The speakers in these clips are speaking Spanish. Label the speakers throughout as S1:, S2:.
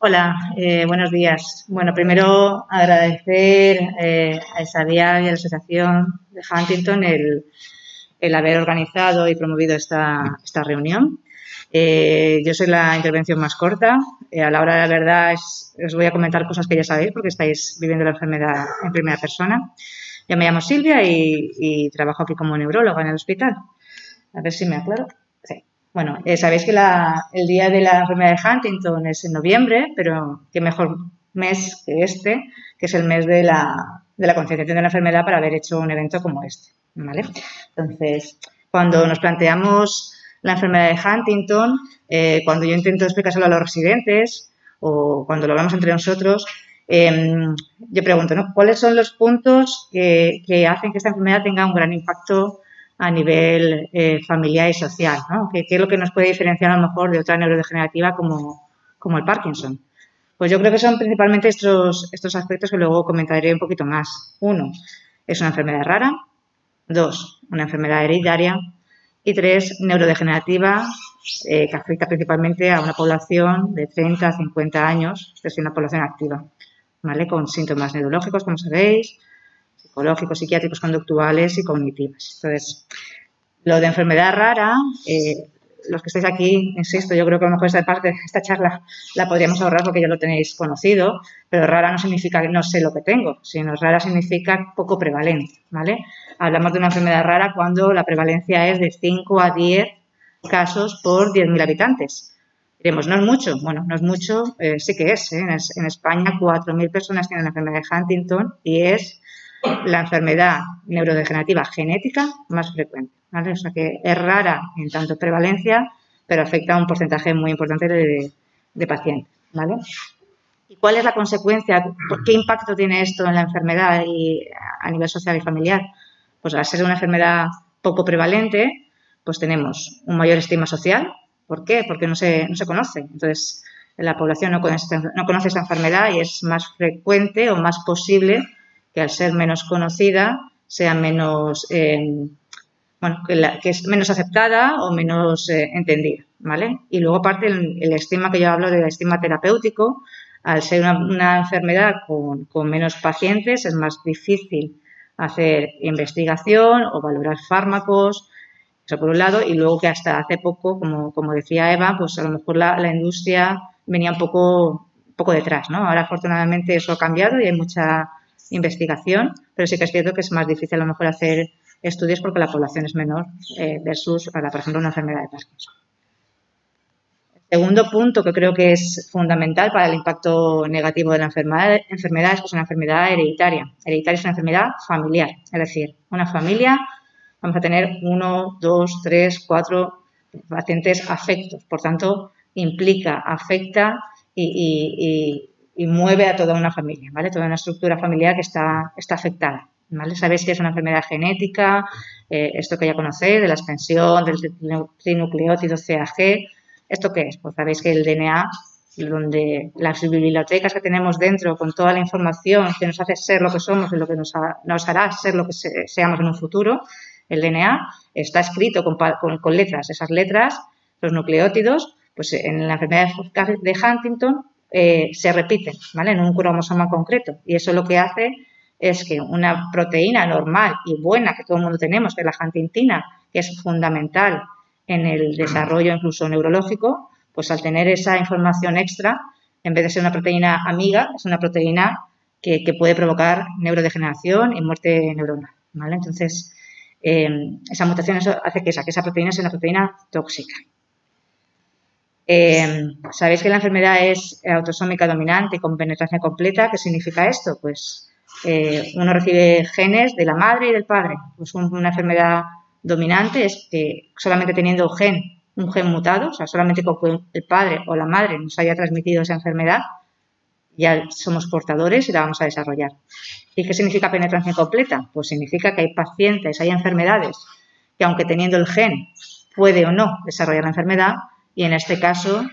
S1: Hola, buenos días. Bueno, primero agradecer a Isadia y a la Asociación de Huntington el haber organizado y promovido esta reunión. Yo soy la intervención más corta. A la hora de la verdad os voy a comentar cosas que ya sabéis porque estáis viviendo la enfermedad en primera persona. Yo me llamo Silvia y trabajo aquí como neuróloga en el hospital. A ver si me aclaro. Sí. Bueno, sabéis que el día de la enfermedad de Huntington es en noviembre, pero qué mejor mes que este, que es el mes de la concienciación de la enfermedad para haber hecho un evento como este, ¿vale? Entonces, cuando nos planteamos la enfermedad de Huntington, cuando yo intento explicárselo a los residentes o cuando lo hablamos entre nosotros, yo pregunto, ¿no? ¿Cuáles son los puntos que hacen que esta enfermedad tenga un gran impacto a nivel familiar y social, ¿no? ¿Qué es lo que nos puede diferenciar a lo mejor de otra neurodegenerativa como el Parkinson? Pues yo creo que son principalmente estos aspectos que luego comentaré un poquito más. Uno, es una enfermedad rara. Dos, una enfermedad hereditaria. Y tres, neurodegenerativa, que afecta principalmente a una población de 30 a 50 años, es decir, una población activa, ¿vale? Con síntomas neurológicos, como sabéis, psicológicos, psiquiátricos, conductuales y cognitivas. Entonces, lo de enfermedad rara, los que estáis aquí, insisto, yo creo que a lo mejor esta charla la podríamos ahorrar porque ya lo tenéis conocido, pero rara no significa que no sé lo que tengo, sino rara significa poco prevalente, ¿vale? Hablamos de una enfermedad rara cuando la prevalencia es de 5 a 10 casos por 10.000 habitantes. Diremos, ¿no es mucho? Bueno, no es mucho, sí que es. En España 4.000 personas tienen la enfermedad de Huntington y es la enfermedad neurodegenerativa genética más frecuente, ¿vale? O sea que es rara en tanto prevalencia, pero afecta a un porcentaje muy importante de pacientes, ¿vale? ¿Y cuál es la consecuencia? ¿Qué impacto tiene esto en la enfermedad y a nivel social y familiar? Pues al ser una enfermedad poco prevalente, pues tenemos un mayor estigma social. ¿Por qué? Porque no se conoce. Entonces, la población no conoce esta enfermedad y es más frecuente o más posible que al ser menos conocida sea menos, que es menos aceptada o menos entendida, ¿vale? Y luego aparte el estigma que yo hablo del estigma terapéutico, al ser una enfermedad con menos pacientes es más difícil hacer investigación o valorar fármacos, eso por un lado, y luego que hasta hace poco, como decía Eva, pues a lo mejor la industria venía un poco detrás, ¿no? Ahora afortunadamente eso ha cambiado y hay mucha investigación, pero sí que es cierto que es más difícil a lo mejor hacer estudios porque la población es menor versus, por ejemplo, una enfermedad de Parkinson. El segundo punto que creo que es fundamental para el impacto negativo de la enfermedad es que es una enfermedad hereditaria. Hereditaria es una enfermedad familiar, es decir, una familia vamos a tener 1, 2, 3, 4 pacientes afectos. Por tanto, implica, afecta y mueve a toda una familia, ¿vale? Toda una estructura familiar que está afectada, ¿vale? Sabéis que es una enfermedad genética, esto que ya conocéis, de la extensión del trinucleótido CAG. ¿Esto qué es? Pues sabéis que el DNA, donde las bibliotecas que tenemos dentro con toda la información que nos hace ser lo que somos y lo que nos hará ser lo que seamos en un futuro, el DNA está escrito con letras. Esas letras, los nucleótidos, pues en la enfermedad de Huntington se repiten, ¿vale? En un cromosoma concreto. Y eso lo que hace es que una proteína normal y buena que todo el mundo tenemos, que es la huntingtina, que es fundamental en el desarrollo incluso neurológico, pues al tener esa información extra, en vez de ser una proteína amiga, es una proteína que puede provocar neurodegeneración y muerte neuronal, ¿vale? Entonces, esa mutación hace que esa proteína sea una proteína tóxica. Sabéis que la enfermedad es autosómica dominante con penetrancia completa. ¿Qué significa esto? Pues uno recibe genes de la madre y del padre. Pues una enfermedad dominante es que solamente teniendo un gen mutado, o sea, solamente con el padre o la madre nos haya transmitido esa enfermedad, ya somos portadores y la vamos a desarrollar. ¿Y qué significa penetrancia completa? Pues significa que hay pacientes, hay enfermedades que aunque teniendo el gen puede o no desarrollar la enfermedad y en este caso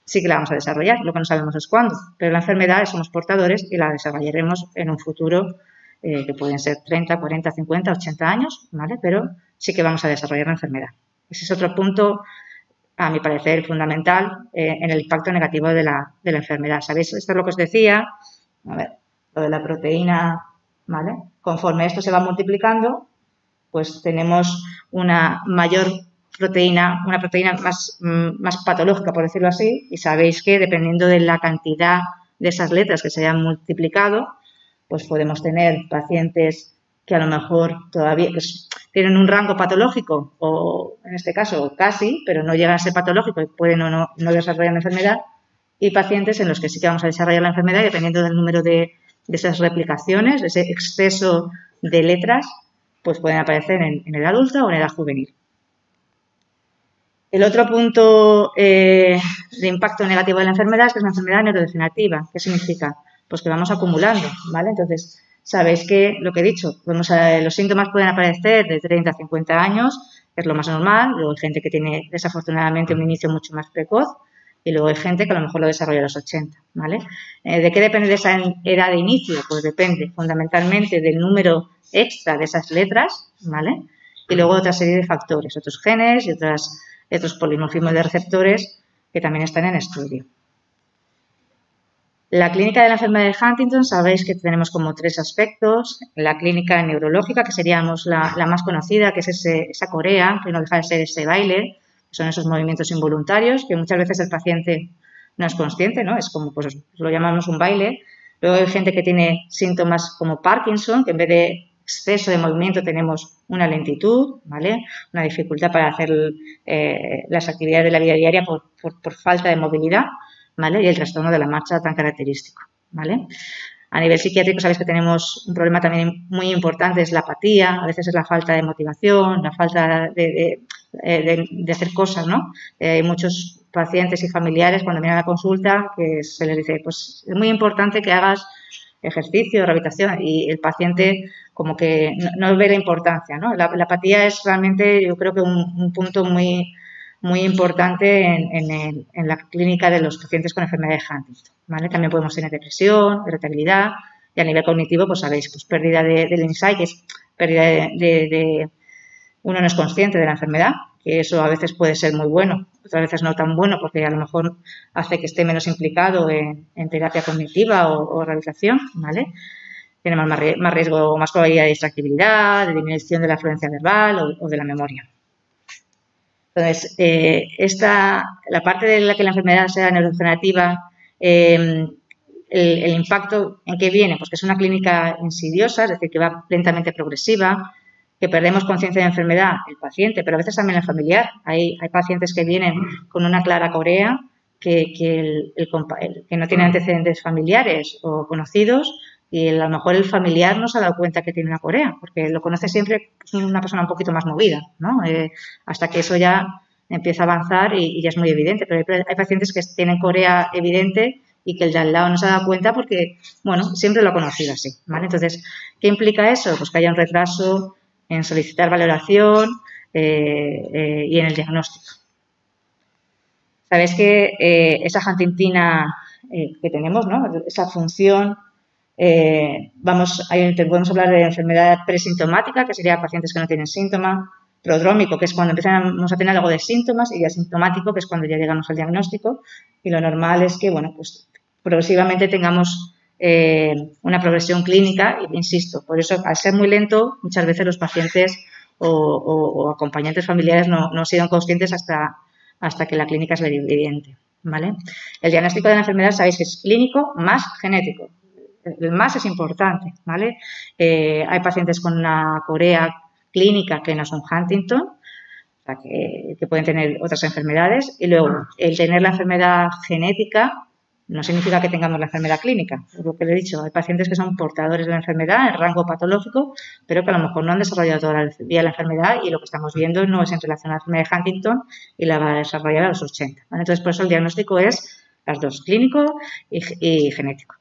S1: sí que la vamos a desarrollar, lo que no sabemos es cuándo, pero la enfermedad somos portadores y la desarrollaremos en un futuro que pueden ser 30, 40, 50, 80 años, ¿vale? Pero sí que vamos a desarrollar la enfermedad. Ese es otro punto a mi parecer, fundamental en el impacto negativo de la enfermedad. ¿Sabéis? Esto es lo que os decía, a ver, lo de la proteína, ¿vale? Conforme esto se va multiplicando, pues tenemos una mayor proteína, una proteína más patológica, por decirlo así, y sabéis que dependiendo de la cantidad de esas letras que se hayan multiplicado, pues podemos tener pacientes que a lo mejor todavía tienen un rango patológico o, en este caso, casi, pero no llegan a ser patológico y pueden o no desarrollar la enfermedad, y pacientes en los que sí que vamos a desarrollar la enfermedad y dependiendo del número de esas replicaciones, de ese exceso de letras, pues pueden aparecer en edad adulta o en edad juvenil. El otro punto de impacto negativo de la enfermedad es que es una enfermedad neurodegenerativa. ¿Qué significa? Pues que vamos acumulando, ¿vale? Entonces, sabéis que lo que he dicho, los síntomas pueden aparecer de 30 a 50 años, que es lo más normal. Luego hay gente que tiene desafortunadamente un inicio mucho más precoz y luego hay gente que a lo mejor lo desarrolla a los 80, ¿vale? ¿De qué depende de esa edad de inicio? Pues depende fundamentalmente del número extra de esas letras, ¿vale? Y luego otra serie de factores, otros genes y otros polimorfismos de receptores que también están en estudio. La clínica de la enfermedad de Huntington, sabéis que tenemos como 3 aspectos. La clínica neurológica, que seríamos la más conocida, que es esa corea, que no deja de ser ese baile, que son esos movimientos involuntarios, que muchas veces el paciente no es consciente, ¿no? Es como, pues lo llamamos un baile. Luego hay gente que tiene síntomas como Parkinson, que en vez de exceso de movimiento tenemos una lentitud, ¿vale? Una dificultad para hacer las actividades de la vida diaria por falta de movilidad, ¿vale? Y el trastorno de la marcha tan característico, ¿vale? A nivel psiquiátrico sabéis que tenemos un problema también muy importante, es la apatía, a veces es la falta de motivación, la falta de hacer cosas, ¿no? Hay muchos pacientes y familiares cuando vienen a la consulta que se les dice, pues es muy importante que hagas ejercicio, rehabilitación y el paciente como que no ve la importancia, ¿no? La apatía es realmente yo creo que un punto muy importante en la clínica de los pacientes con enfermedad de Huntington, ¿vale? También podemos tener depresión, irritabilidad y a nivel cognitivo, pues sabéis, pues pérdida del insight, que es pérdida uno no es consciente de la enfermedad, que eso a veces puede ser muy bueno, otras veces no tan bueno porque a lo mejor hace que esté menos implicado en terapia cognitiva o rehabilitación, ¿vale? Tiene más riesgo, más probabilidad de distractibilidad, de disminución de la fluencia verbal o de la memoria. Entonces, la parte de la que la enfermedad sea neurodegenerativa, el impacto en qué viene, pues que es una clínica insidiosa, es decir, que va lentamente progresiva, que perdemos conciencia de la enfermedad, el paciente, pero a veces también el familiar. Hay pacientes que vienen con una clara corea, que no tiene antecedentes familiares o conocidos, y a lo mejor el familiar no se ha dado cuenta que tiene una corea, porque lo conoce siempre una persona un poquito más movida, ¿no? Hasta que eso ya empieza a avanzar y ya es muy evidente. Pero hay pacientes que tienen corea evidente y que el de al lado no se ha dado cuenta porque, bueno, siempre lo ha conocido así, ¿vale? Entonces, ¿qué implica eso? Pues que haya un retraso en solicitar valoración y en el diagnóstico. Sabéis que esa huntingtina que tenemos, ¿no? Esa función, podemos hablar de enfermedad presintomática, que sería pacientes que no tienen síntoma, prodrómico, que es cuando empezamos a tener algo de síntomas, y asintomático, que es cuando ya llegamos al diagnóstico, y lo normal es que, bueno, pues progresivamente tengamos una progresión clínica, e insisto, por eso al ser muy lento, muchas veces los pacientes o acompañantes familiares no han sido conscientes hasta que la clínica es evidente, ¿vale? El diagnóstico de la enfermedad sabéis que es clínico más genético. El más es importante, ¿vale? Hay pacientes con una corea clínica que no son Huntington, o sea, que pueden tener otras enfermedades, y luego el tener la enfermedad genética no significa que tengamos la enfermedad clínica. Es lo que le he dicho, hay pacientes que son portadores de la enfermedad en rango patológico, pero que a lo mejor no han desarrollado todavía la enfermedad y lo que estamos viendo no es en relación a la enfermedad de Huntington y la va a desarrollar a los 80. ¿Vale? Entonces, por eso el diagnóstico es las dos, clínico y genético.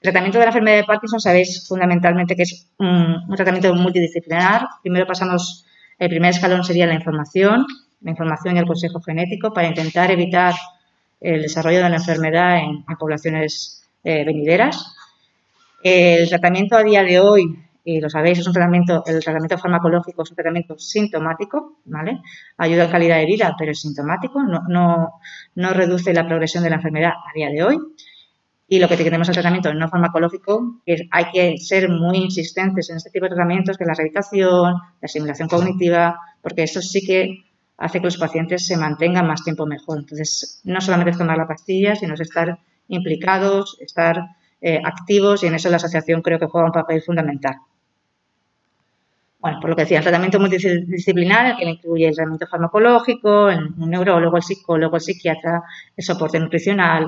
S1: El tratamiento de la enfermedad de Parkinson sabéis fundamentalmente que es un tratamiento multidisciplinar. Primero pasamos, el primer escalón sería la información y el consejo genético para intentar evitar el desarrollo de la enfermedad en poblaciones venideras. El tratamiento a día de hoy y lo sabéis, es un tratamiento, el tratamiento farmacológico es un tratamiento sintomático, ¿vale? Ayuda en calidad de vida, pero es sintomático, no reduce la progresión de la enfermedad a día de hoy. Y lo que tenemos el tratamiento no farmacológico, que hay que ser muy insistentes en este tipo de tratamientos, que es la rehabilitación, la estimulación cognitiva, porque eso sí que hace que los pacientes se mantengan más tiempo mejor. Entonces, no solamente es tomar la pastilla, sino es estar implicados, estar activos, y en eso la asociación creo que juega un papel fundamental. Bueno, por lo que decía, el tratamiento multidisciplinar, que incluye el tratamiento farmacológico, un neurólogo, el psicólogo, el psiquiatra, el soporte nutricional,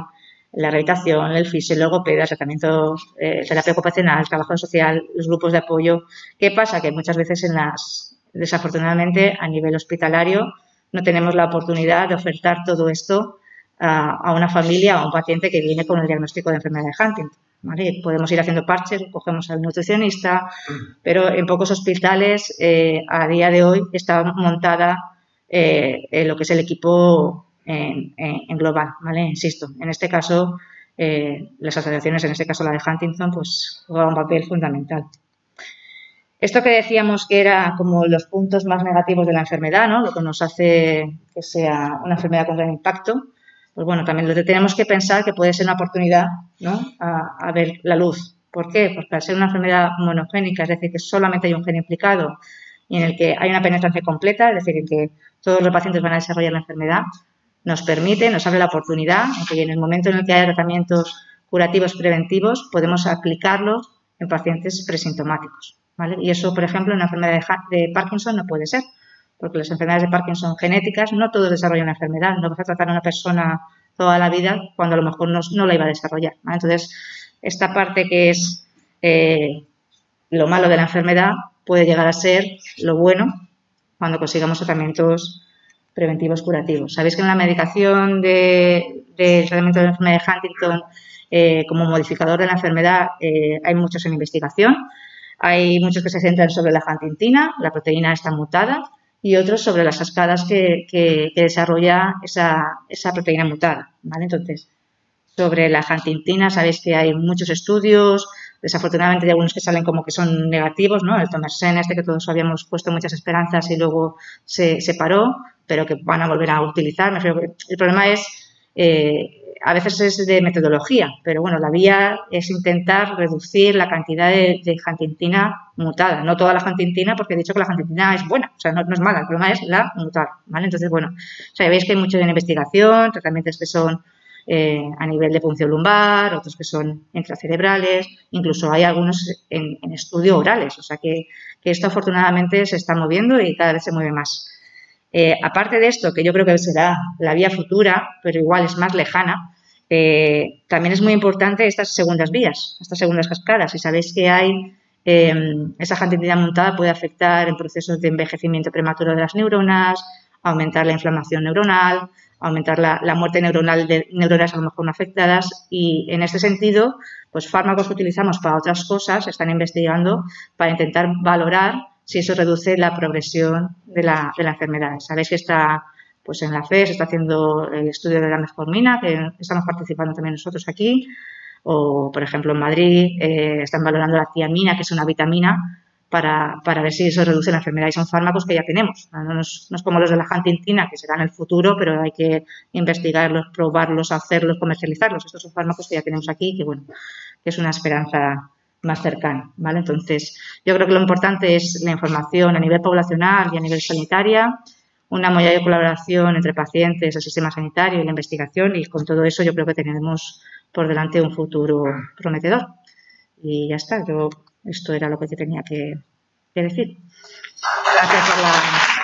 S1: la rehabilitación, el fisio, el logopeda, el tratamiento, terapia ocupacional, el trabajo social, los grupos de apoyo. ¿Qué pasa? Que muchas veces desafortunadamente, a nivel hospitalario, no tenemos la oportunidad de ofertar todo esto a una familia o a un paciente que viene con el diagnóstico de enfermedad de Huntington, ¿vale? Podemos ir haciendo parches, cogemos al nutricionista, pero en pocos hospitales a día de hoy está montada lo que es el equipo en global, ¿vale? Insisto, en este caso las asociaciones, en este caso la de Huntington, pues juegan un papel fundamental. Esto que decíamos que era como los puntos más negativos de la enfermedad, ¿no? Lo que nos hace que sea una enfermedad con gran impacto, pues bueno, también lo que tenemos que pensar que puede ser una oportunidad, ¿no? A ver la luz. ¿Por qué? Porque al ser una enfermedad monogénica, es decir, que solamente hay un gen implicado y en el que hay una penetrancia completa, es decir, en que todos los pacientes van a desarrollar la enfermedad, nos abre la oportunidad en que en el momento en el que haya tratamientos curativos preventivos podemos aplicarlos en pacientes presintomáticos, ¿vale? Y eso, por ejemplo, en una enfermedad de Parkinson no puede ser, porque las enfermedades de Parkinson genéticas no todos desarrollan una enfermedad, no vas a tratar a una persona toda la vida cuando a lo mejor no la iba a desarrollar, ¿vale? Entonces, esta parte que es lo malo de la enfermedad puede llegar a ser lo bueno cuando consigamos tratamientos preventivos curativos. Sabéis que en la medicación del tratamiento de la enfermedad de Huntington como modificador de la enfermedad hay muchos en investigación. Hay muchos que se centran sobre la huntingtina, la proteína está mutada, y otros sobre las cascadas que desarrolla esa proteína mutada, ¿vale? Entonces, sobre la huntingtina sabéis que hay muchos estudios, desafortunadamente hay algunos que salen como que son negativos, ¿no? El Tomersen que todos habíamos puesto muchas esperanzas y luego se paró, pero que van a volver a utilizar. El problema es, a veces es de metodología, pero bueno, la vía es intentar reducir la cantidad de huntingtina mutada. No toda la huntingtina, porque he dicho que la huntingtina es buena, o sea, no es mala, el problema es la mutada, ¿vale? Entonces, bueno, sabéis que hay mucho en investigación, tratamientos que son a nivel de punción lumbar, otros que son intracerebrales, incluso hay algunos en estudio orales, o sea que esto afortunadamente se está moviendo y cada vez se mueve más. Aparte de esto, que yo creo que será la vía futura, pero igual es más lejana, también es muy importante estas segundas vías, estas segundas cascadas. Y sabéis que hay esa huntingtina mutada puede afectar en procesos de envejecimiento prematuro de las neuronas, aumentar la inflamación neuronal, aumentar la muerte neuronal de neuronas a lo mejor no afectadas, y en este sentido, pues fármacos que utilizamos para otras cosas se están investigando para intentar valorar si eso reduce la progresión de la enfermedad. Sabéis que está, pues en la FE se está haciendo el estudio de la metformina, que estamos participando también nosotros aquí, o por ejemplo en Madrid están valorando la tiamina, que es una vitamina, para ver si eso reduce la enfermedad, y son fármacos que ya tenemos. No es como los de la huntingtina, que serán en el futuro, pero hay que investigarlos, probarlos, hacerlos, comercializarlos. Estos son fármacos que ya tenemos aquí, que bueno, que es una esperanza más cercana, ¿vale? Entonces, yo creo que lo importante es la información a nivel poblacional y a nivel sanitaria, una mayor colaboración entre pacientes, el sistema sanitario y la investigación, y con todo eso yo creo que tenemos por delante un futuro prometedor. Y ya está, esto era lo que tenía que decir. Gracias por la